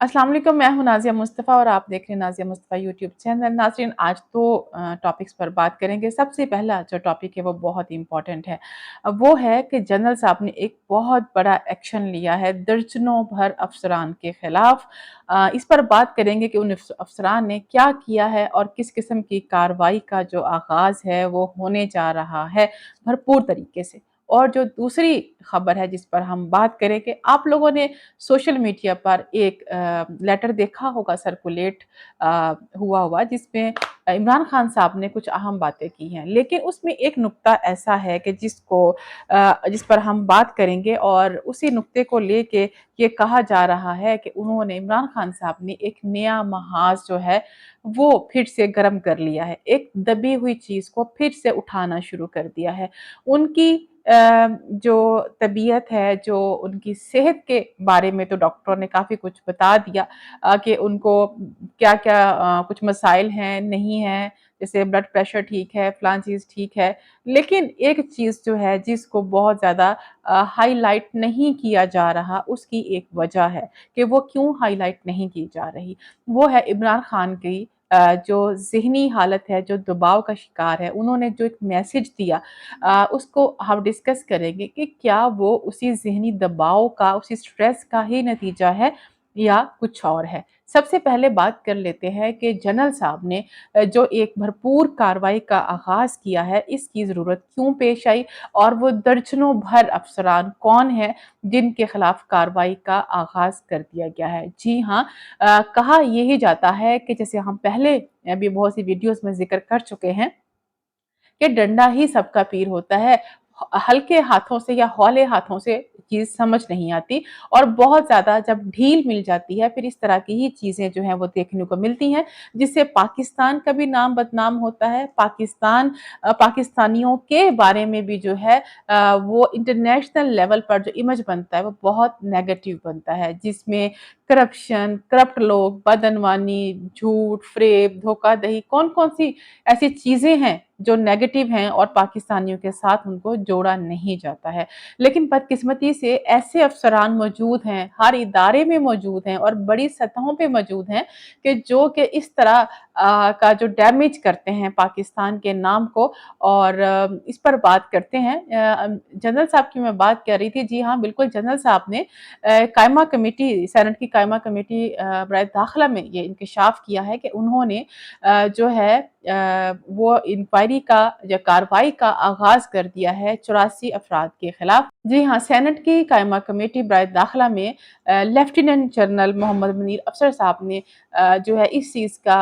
अस्सलाम वालेकुम, मैं हूँ नाज़िया मुस्तफ़ा और आप देख रहे हैं नाज़िया मुस्तफ़ा यूट्यूब चैनल। नाज़रीन, आज तो टॉपिक्स पर बात करेंगे। सबसे पहला जो टॉपिक है वो बहुत ही इम्पोर्टेंट है। वो है कि जनरल साहब ने एक बहुत बड़ा एक्शन लिया है दर्जनों भर अफ़सरान के ख़िलाफ़। इस पर बात करेंगे कि उन अफ़सरान ने क्या किया है और किस किस्म की कार्रवाई का जो आगाज़ है वो होने जा रहा है भरपूर तरीके से। और जो दूसरी खबर है जिस पर हम बात करेंगे, आप लोगों ने सोशल मीडिया पर एक लेटर देखा होगा सर्कुलेट हुआ जिसमें इमरान खान साहब ने कुछ अहम बातें की हैं। लेकिन उसमें एक नुक्ता ऐसा है कि जिस पर हम बात करेंगे और उसी नुक्ते को लेके ये कहा जा रहा है कि उन्होंने इमरान खान साहब ने एक नया महाज़ जो है वो फिर से गरम कर लिया है। एक दबी हुई चीज़ को फिर से उठाना शुरू कर दिया है। उनकी जो तबीयत है, जो उनकी सेहत के बारे में तो डॉक्टरों ने काफ़ी कुछ बता दिया कि उनको क्या-क्या कुछ मसाइल हैं, नहीं हैं, जैसे ब्लड प्रेशर ठीक है, फलाँ चीज़ ठीक है। लेकिन एक चीज़ जो है जिसको बहुत ज़्यादा हाइलाइट नहीं किया जा रहा, उसकी एक वजह है कि वो क्यों हाइलाइट नहीं की जा रही। वो है इमरान खान की जो ज़हनी हालत है, जो दबाव का शिकार है, उन्होंने जो एक मैसेज दिया उसको हम डिस्कस करेंगे कि क्या वो उसी ज़हनी दबाव का, उसी स्ट्रेस का ही नतीजा है या कुछ और है। सबसे पहले बात कर लेते हैं कि जनरल साहब ने जो एक भरपूर कार्रवाई का आगाज़ किया है, इसकी ज़रूरत क्यों पेश आई और वो दर्जनों भर अफ़सरान कौन हैं, जिनके खिलाफ़ कार्रवाई का आगाज़ कर दिया गया है। जी हाँ, कहा यही जाता है कि जैसे हम पहले भी बहुत सी वीडियोज़ में ज़िक्र कर चुके हैं कि डंडा ही सबका पीर होता है। हल्के हाथों से या हौले हाथों से चीज़ समझ नहीं आती और बहुत ज़्यादा जब ढील मिल जाती है, फिर इस तरह की ही चीज़ें जो हैं वो देखने को मिलती हैं, जिससे पाकिस्तान का भी नाम बदनाम होता है। पाकिस्तानियों के बारे में भी जो है वो इंटरनेशनल लेवल पर जो इमेज बनता है, वो बहुत नेगेटिव बनता है, जिसमें करप्शन, करप्ट लोग, बदअनवानी, झूठ, फ़रेब, धोखाधड़ी, कौन-कौन सी ऐसी चीज़ें हैं जो नेगेटिव हैं और पाकिस्तानियों के साथ उनको जोड़ा नहीं जाता है। लेकिन बदकिस्मती से ऐसे अफ़सरान मौजूद हैं, हर इदारे में मौजूद हैं और बड़ी सतहों पे मौजूद हैं कि जो कि इस तरह का जो डैमेज करते हैं पाकिस्तान के नाम को और इस पर बात करते हैं। जनरल साहब की मैं बात कर रही थी, जी हाँ, बिल्कुल जनरल साहब ने कायमा कमेटी सेनेट की कायमा कमेटी बराए दाखिला में ये इंकशाफ किया है कि उन्होंने जो है वो इंक्वायरी का या कार्रवाई का आगाज़ कर दिया है 84 अफराद के खिलाफ। जी हाँ, सेनेट की कायमा कमेटी बराए दाखिला में लेफ्टिनेंट जनरल मोहम्मद मुनीर अफसर साहब ने जो है इस चीज़ का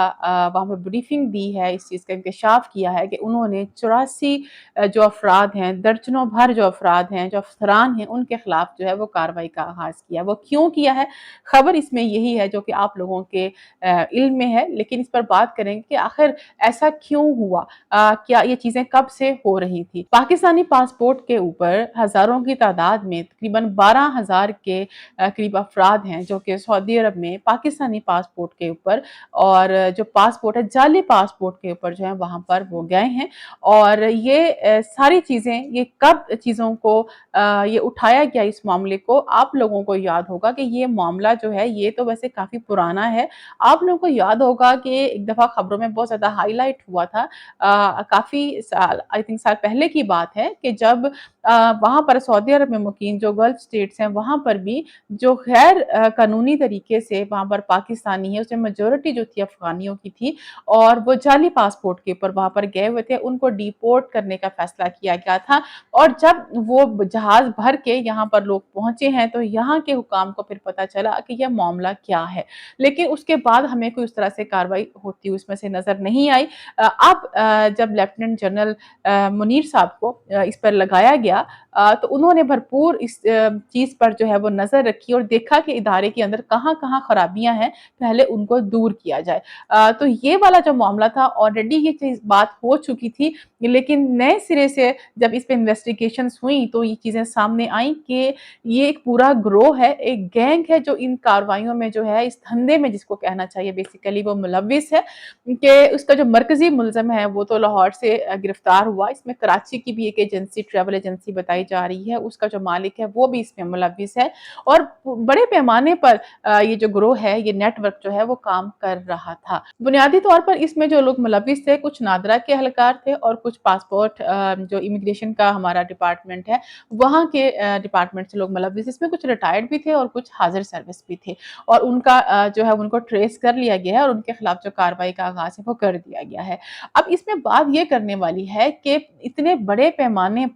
वहाँ पे ब्रीफिंग दी है, इस चीज़ का इंकशाफ किया है कि उन्होंने 84 जो अफराद हैं, दर्जनों भर जो अफराद हैं, जो अफ़सरान हैं, उनके खिलाफ जो है वो कार्रवाई का आगाज़ किया। वो क्यों किया है? खबर इसमें यही है जो कि आप लोगों के इल्म में है, लेकिन इस पर बात करेंगे कि आखिर ऐसा क्यों हुआ? क्या ये चीज़ें कब से हो रही थी? पाकिस्तानी पासपोर्ट के ऊपर हज़ारों की तादाद में तकरीबन 12,000 के करीब अफ़राद हैं जो कि सऊदी अरब में पाकिस्तानी पासपोर्ट के ऊपर और जो पासपोर्ट है जाली पासपोर्ट के ऊपर जो है वहाँ पर वो गए हैं और ये सारी चीज़ें ये कब चीज़ों को ये उठाया गया इस मामले को आप लोगों को याद होगा कि ये मामला जो है ये तो वैसे काफ़ी पुराना है। आप लोगों को याद होगा कि एक दफ़ा खबरों में बहुत ज़्यादा हाइलाइट हुआ था काफ़ी साल आई थिंक साल पहले की बात है कि जब वहाँ पर सऊदी अरब में मुकीम जो गल्फ स्टेट्स हैं वहाँ पर भी जो गैर कानूनी तरीके से वहाँ पर पाकिस्तानी है उसमें मेजॉरिटी जो थी अफ़गानियों की थी और वो जाली पासपोर्ट के ऊपर वहाँ पर गए हुए थे, उनको डिपोर्ट करने का फैसला किया गया था और जब वो जहाज़ भर के यहाँ पर लोग पहुँचे हैं, तो यहाँ के हुकाम को फिर पता चला कि यह मामला क्या है। लेकिन उसके बाद हमें कोई उस तरह से कार्रवाई होती हुई उसमें से नज़र नहीं आई। अब जब लेफ्टिनेंट जनरल मुनीर साहब को इस पर लगाया गया तो उन्होंने भरपूर इस चीज़ पर जो है वो नज़र रखी और देखा कि इदारे के अंदर कहाँ-कहाँ खराबियाँ हैं, पहले उनको दूर किया जाए। तो ये वाला जो मामला था ऑलरेडी ये चीज़ बात हो चुकी थी, लेकिन नए सिरे से जब इस पे इन्वेस्टिगेशंस हुई तो ये चीज़ें सामने आई कि ये एक पूरा ग्रोह है, एक गैंग है जो इन कार्रवाइयों में जो है, इस धंधे में जिसको कहना चाहिए बेसिकली वो मुलव्विस है कि उसका जो मरकज़ी मुल्ज़िम है वो तो लाहौर से गिरफ्तार हुआ। इसमें कराची की भी एक एजेंसी ट्रैवल एजेंसी बताई जा रही है, उसका जो मालिक है वो भी इसमें मुलव्विस है और बड़े पैमाने पर ये जो गिरोह है, ये नेटवर्क जो है वो काम कर रहा था। बुनियादी तौर पर इसमें जो लोग मुलव्विस थे, कुछ नादरा के एहलकार थे और कुछ पासपोर्ट जो इमिग्रेशन का हमारा डिपार्टमेंट है, वहाँ के डिपार्टमेंट से लोग मुलव्विस, इसमें कुछ रिटायर्ड भी थे और कुछ हाज़िर सर्विस भी थे और उनका जो है उनको ट्रेस कर लिया गया है और उनके खिलाफ जो कार्रवाई का आगाज़ है वो कर दिया गया है। अब इसमें बात ये करने वाली है कि इतने बड़े पैमाने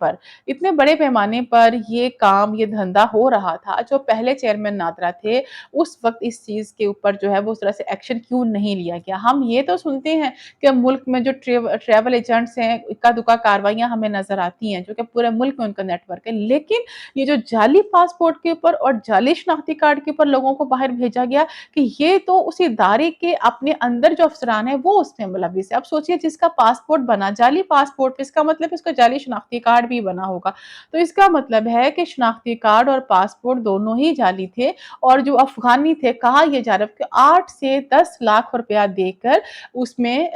पर ये काम, ये धंधा हो रहा था, जो पहले चेयरमैन नादरा थे, उस वक़्त इस चीज़ के ऊपर जो है वो उस तरह से एक्शन क्यों नहीं लिया गया? हम ये तो सुनते हैं कि मुल्क में जो ट्रैवल एजेंट्स हैं, इक्का-दुक्का कार्रवाइयाँ हमें नज़र आती हैं, जो कि पूरे मुल्क में उनका नेटवर्क है। लेकिन ये जो जाली पासपोर्ट के ऊपर और जाली शनाख्ती कार्ड के ऊपर लोगों को बाहर भेजा गया कि ये तो उस इदारे के अपने अंदर जो अफ़सरान हैं, वो उसमें मुलव्विस है। अब सोचिए जिसका पासपोर्ट बना जाली पासपोर्ट, इसका मतलब है उसका जाली शनाख्ती कार्ड भी बना होगा। तो इसका मतलब है कि शनाख्ती कार्ड और पासपोर्ट दोनों ही जाली थे और जो अफ़गानी थे, कहा ये जा रहा है कि 8 से 10 लाख रुपया देकर उसमें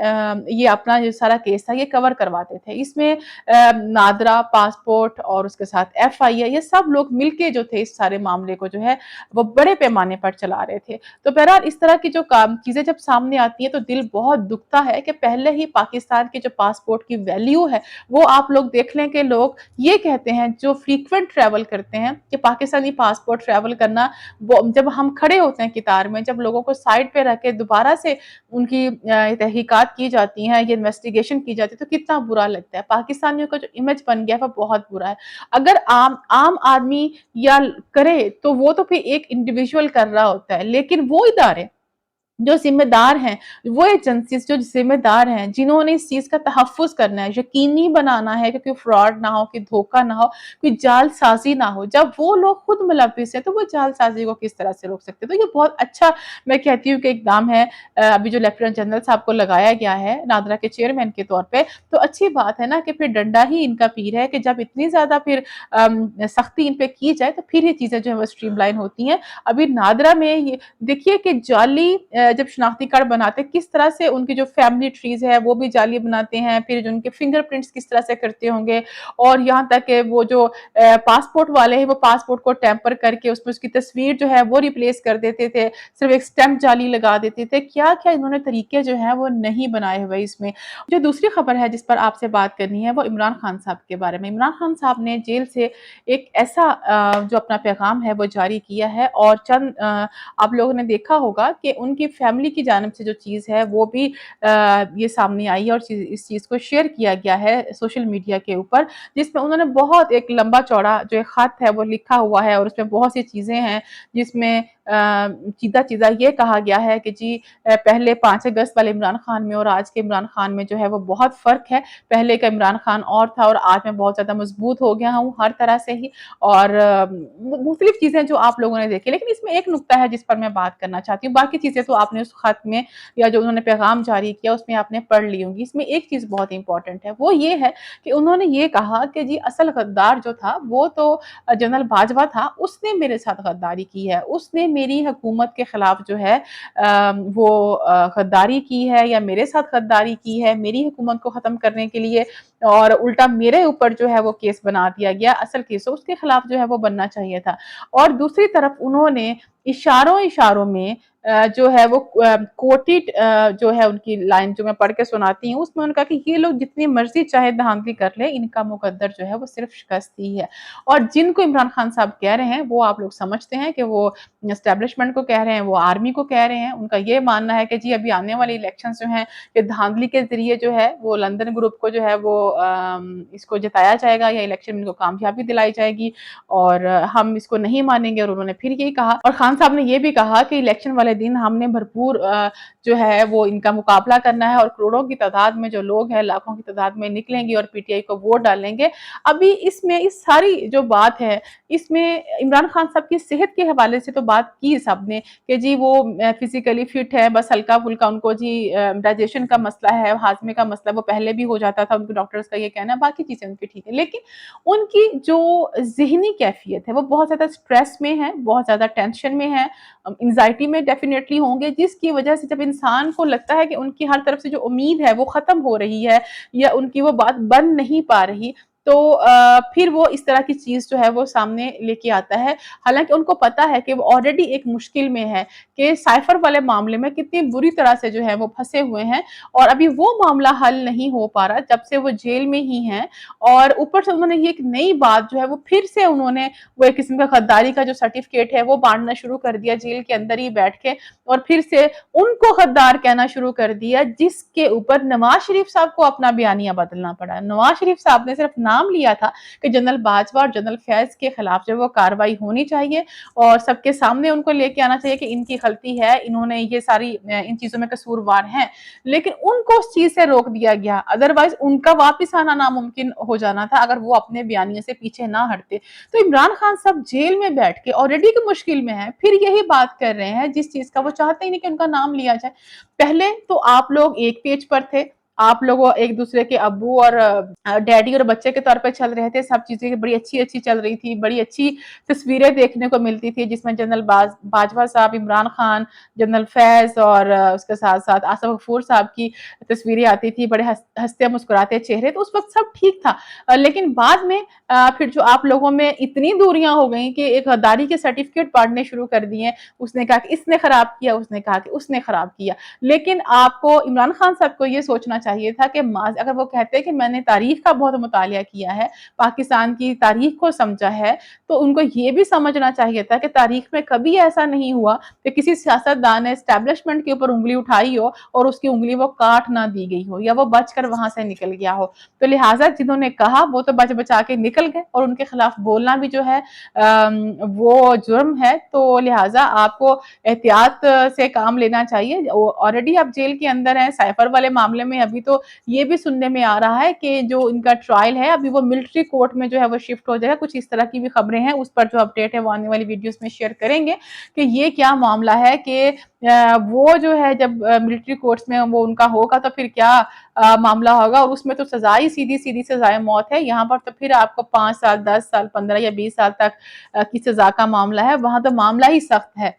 ये अपना जो सारा केस था ये कवर करवाते थे। इसमें नादरा, पासपोर्ट और उसके साथ एफआईआई ये सब लोग मिलके जो थे इस सारे मामले को जो है वो बड़े पैमाने पर चला रहे थे। तो बहरहाल इस तरह की जो काम चीज़ें जब सामने आती हैं तो दिल बहुत दुखता है कि पहले ही पाकिस्तान के जो पासपोर्ट की वैल्यू है वो आप लोग देख लें कि लोग ये कहते हैं जो फ्रीक्वेंट ट्रैवल करते हैं कि पाकिस्तानी पासपोर्ट ट्रैवल करना वो जब हम खड़े होते हैं कतार में, जब लोगों को साइड पे रख के दोबारा से उनकी तहकीकात की जाती हैं, ये इन्वेस्टिगेशन की जाती है तो कितना बुरा लगता है। पाकिस्तानियों का जो इमेज बन गया है वो बहुत बुरा है। अगर आम आम आदमी या करे तो वो तो फिर एक इंडिविजुअल कर रहा होता है, लेकिन वो इदारे जो ज़िम्मेदार हैं, वो एजेंसीज़ जो ज़िम्मेदार हैं, जिन्होंने इस चीज़ का तहफ़्फ़ुज़ करना है, यकीनी बनाना है कि कोई फ्रॉड ना हो, कोई धोखा ना हो, कोई जालसाज़ी ना हो। जब वो लोग खुद मुलव्विस हैं, तो वो जालसाज़ी को किस तरह से रोक सकते हैं? तो ये बहुत अच्छा मैं कहती हूँ कि इक़दाम है अभी जो लेफ्टिनेंट जनरल साहब को लगाया गया है, नादरा के चेयरमैन के तौर पे, तो अच्छी बात है ना कि फिर डंडा ही इनका पीर है कि जब इतनी ज़्यादा फिर सख्ती इन पे की जाए, तो फिर ये चीज़ें जो है वो स्ट्रीमलाइन होती हैं। अभी नादरा में ये देखिए कि जाली जब शनाख्ती कार्ड बनाते हैं, किस तरह से उनकी जो फैमिली ट्रीज़ है, वो भी जाली बनाते हैं, फिर जो उनके फिंगरप्रिंट्स किस तरह से करते होंगे और यहाँ तक कि वो जो पासपोर्ट वाले हैं, वो पासपोर्ट को टैम्पर करके उसमें उसकी तस्वीर जो है, वो रिप्लेस कर देते थे, सिर्फ़ एक स्टैम्प जाली लगा देते थे। क्या-क्या इन्होंने तरीके जो हैं, वो नहीं बनाए हुए इसमें। जो दूसरी खबर है, जिस पर आपसे बात करनी है, वो इमरान खान साहब के बारे में। इमरान खान साहब ने जेल से एक ऐसा जो अपना पैगाम है, वो जारी किया है और चंद आप लोगों ने देखा होगा कि उनकी फैमिली की जानिब से जो चीज़ है वो भी ये सामने आई है और इस चीज़ को शेयर किया गया है सोशल मीडिया के ऊपर, जिसमें उन्होंने बहुत एक लंबा-चौड़ा जो एक ख़त है वो लिखा हुआ है और उसमें बहुत सी चीज़ें हैं जिसमें सीधा-सीधा ये कहा गया है कि जी पहले 5 अगस्त वाले इमरान खान में और आज के इमरान खान में जो है वो बहुत फ़र्क है। पहले का इमरान खान और था और आज मैं बहुत ज़्यादा मज़बूत हो गया हूँ हर तरह से ही और मुख़्तलिफ़ चीज़ें जो आप लोगों ने देखी। लेकिन इसमें एक नुक्ता है जिस पर मैं बात करना चाहती हूँ, बाकी चीज़ें तो आपने उस ख़त में या जो उन्होंने पैगाम जारी किया उसमें आपने पढ़ ली होंगी। इसमें एक चीज़ बहुत इम्पोर्टेंट है, वो ये है कि उन्होंने ये कहा कि जी असल गद्दार जो था वो तो जनरल बाजवा था, उसने मेरे साथ गद्दारी की है, उसने मेरी हुकूमत के खिलाफ जो है वो गद्दारी की है या मेरे साथ गद्दारी की है, मेरी हुकूमत को ख़त्म करने के लिए और उल्टा मेरे ऊपर जो है वो केस बना दिया गया, असल केस तो उसके खिलाफ जो है वो बनना चाहिए था। और दूसरी तरफ उन्होंने इशारों-इशारों में जो है वो कोटेड जो है उनकी लाइन जो मैं पढ़ के सुनाती हूँ, उसमें उन्होंने कहा कि ये लोग जितनी मर्ज़ी चाहे धांधली कर लें, इनका मुकद्दर जो है वो सिर्फ़ शिकस्त ही है। और जिनको इमरान खान साहब कह रहे हैं, वो आप लोग समझते हैं कि वो एस्टेब्लिशमेंट को कह रहे हैं, वो आर्मी को कह रहे हैं। उनका ये मानना है कि जी अभी आने वाले इलेक्शंस जो हैं, ये धांधली के ज़रिए जो है वो लंदन ग्रुप को जो है वो इसको जिताया जाएगा या इलेक्शन में इनको कामयाबी दिलाई जाएगी और हम इसको नहीं मानेंगे और उन्होंने फिर यही कहा और खान साहब ने ये भी कहा कि इलेक्शन वाले दिन हमने भरपूर जो है वो इनका मुकाबला करना है और करोड़ों की तादाद में जो लोग हैं, लाखों की तादाद में निकलेंगे और पीटीआई को वोट डालेंगे। अभी इसमें इस सारी जो बात है, इसमें इमरान खान साहब की सेहत के हवाले से तो बात की सबने कि जी वो फिज़िकली फिट है, बस हल्का-फुल्का उनको जी डाइजेशन का मसला है, हाज़मे का मसला वो पहले भी हो जाता था, उनके डॉक्टर्स का ये कहना है, बाकी चीज़ें उनकी ठीक है। लेकिन उनकी जो ज़हनी कैफ़ियत है, वो बहुत ज़्यादा स्ट्रेस में है, बहुत ज़्यादा टेंशन में हैं, एंग्ज़ायटी में डेफ़िनेटली होंगे, जिसकी वजह से जब इंसान को लगता है कि उनकी हर तरफ से जो उम्मीद है वो ख़त्म हो रही है या उनकी वो बात बन नहीं पा रही, तो फिर वो इस तरह की चीज़ जो है वो सामने लेके आता है। हालाँकि उनको पता है कि वो ऑलरेडी एक मुश्किल में है, कि साइफ़र वाले मामले में कितनी बुरी तरह से जो है वो फँसे हुए हैं और अभी वो मामला हल नहीं हो पा रहा, जब से वो जेल में ही हैं और ऊपर से उन्होंने ये एक नई बात जो है वो फिर से उन्होंने वो एक किस्म का गद्दारी का जो सर्टिफ़िकेट है वो बाँटना शुरू कर दिया जेल के अंदर ही बैठ के और फिर से उनको गद्दार कहना शुरू कर दिया, जिसके ऊपर नवाज़ शरीफ साहब को अपना बयानिया बदलना पड़ा। नवाज़ शरीफ साहब ने सिर्फ़ नाम लिया था कि जनरल बाजवा और जनरल फैज़ के खिलाफ जो है वो कार्रवाई होनी चाहिए और सबके सामने उनको लेके आना चाहिए कि इनकी गलती है, इन्होंने ये सारी इन चीज़ों में कसूरवार हैं। लेकिन उनको उस चीज़ से रोक दिया गया, अदरवाइज़ उनका वापस आना नामुमकिन हो जाना था अगर वो अपने बयानिए से पीछे ना हटते। तो इमरान खान साहब जेल में बैठ के ऑलरेडी की मुश्किल में हैं, फिर यही बात कर रहे हैं जिस चीज़ का वो चाहते ही नहीं कि उनका नाम लिया जाए। पहले तो आप लोग एक पेज पर थे, आप लोग एक दूसरे के अब्बू और डैडी और बच्चे के तौर पे चल रहे थे, सब चीज़ें बड़ी अच्छी-अच्छी चल रही थी, बड़ी अच्छी तस्वीरें देखने को मिलती थी जिसमें जनरल बाजवा साहब, इमरान खान, जनरल फैज़ और उसके साथ-साथ आसिफ गफूर साहब की तस्वीरें आती थी, बड़े हँसते मुस्कुराते चेहरे, तो उस वक़्त सब ठीक था। लेकिन बाद में फिर जो आप लोगों में इतनी दूरियाँ हो गई कि एक गद्दारी के सर्टिफ़िकेट बाँटने शुरू कर दिए, उसने कहा कि इसने खराब किया, उसने कहा कि उसने खराब किया। लेकिन आपको इमरान खान साहब को ये सोचना चाहिए था कि अगर वो कहते हैं कि मैंने तारीख का बहुत मुतालिया किया है, पाकिस्तान की तारीख को समझा है, तो उनको ये भी समझना चाहिए था कि तारीख में कभी ऐसा नहीं हुआ कि किसी सियासतदान ने एस्टेब्लिशमेंट के ऊपर उँगली उठाई हो और उसकी उँगली वो काट ना दी गई हो या वो बचकर वहाँ से निकल गया हो। तो लिहाज़ा जिन्होंने कहा वो तो बच-बचा के निकल गए और उनके खिलाफ बोलना भी जो है वो जुर्म है, तो लिहाज़ा आपको एहतियात से काम लेना चाहिए। ऑलरेडी आप जेल के अंदर हैं, साइफर वाले मामले में अभी तो ये भी सुनने में आ रहा है कि जो इनका ट्रायल है अभी वो मिलिट्री कोर्ट में जो है वो शिफ्ट हो जाएगा। कुछ इस तरह की भी खबरें हैं, उस पर जो अपडेट है वो आने वाली वीडियोज़ में शेयर करेंगे कि ये क्या मामला है कि वो जो है जब मिलिट्री कोर्ट्स में वो उनका होगा तो फिर क्या मामला होगा और उसमें तो सज़ा ही सीधी-सीधी सज़ाए मौत है। यहाँ पर तो फिर आपको 5 साल, 10 साल, 15 या 20 साल तक की सज़ा का मामला है, वहाँ तो मामला ही सख्त है।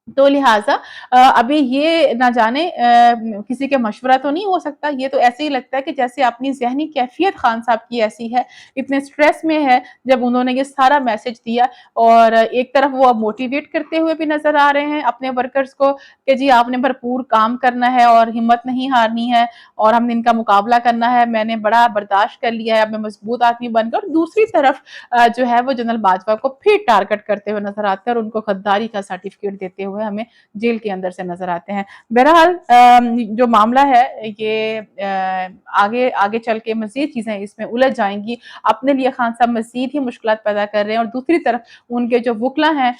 तो लिहाज़ा अभी ये ना जाने किसी के मशवरा तो नहीं हो सकता, ये तो ऐसे ही लगता है कि जैसे अपनी ज़हनी कैफ़ियत खान साहब की ऐसी है, इतने स्ट्रेस में है, जब उन्होंने ये सारा मैसेज दिया और एक तरफ वो अब मोटिवेट करते हुए भी नज़र आ रहे हैं अपने वर्कर्स को कि जी आपने भरपूर काम करना है और हिम्मत नहीं हारनी है और हमने इनका मुकाबला करना है, मैंने बड़ा बर्दाश्त कर लिया है, अब मैं मज़बूत आदमी बनकर और दूसरी तरफ जो है वो जनरल बाजवा को फिर टारगेट करते हुए नज़र आते हैं और उनको गद्दारी का सर्टिफ़िकेट देते हुए हमें जेल के अंदर से नज़र आते हैं। बहरहाल जो मामला है ये आगे आगे चल के मज़ीद चीज़ें इसमें उलझ जाएँगी। अपने लिए खान साहब मज़ीद ही मुश्किलात पैदा कर रहे हैं और दूसरी तरफ उनके जो वुकला हैं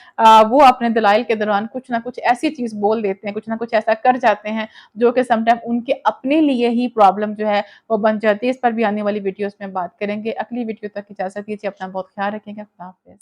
वो अपने दलाइल के दौरान कुछ ना कुछ ऐसी चीज़ बोल देते हैं, कुछ ना कुछ ऐसा कर जाते हैं, जो कि समटाइम उनके अपने लिए ही प्रॉब्लम जो है वो बन जाती है। इस पर भी आने वाली वीडियोज़ में बात करेंगे। अगली वीडियो तक इजाज़त दीजिए, अपना बहुत ख़्याल रखिएगा। खुदा हाफ़िज़।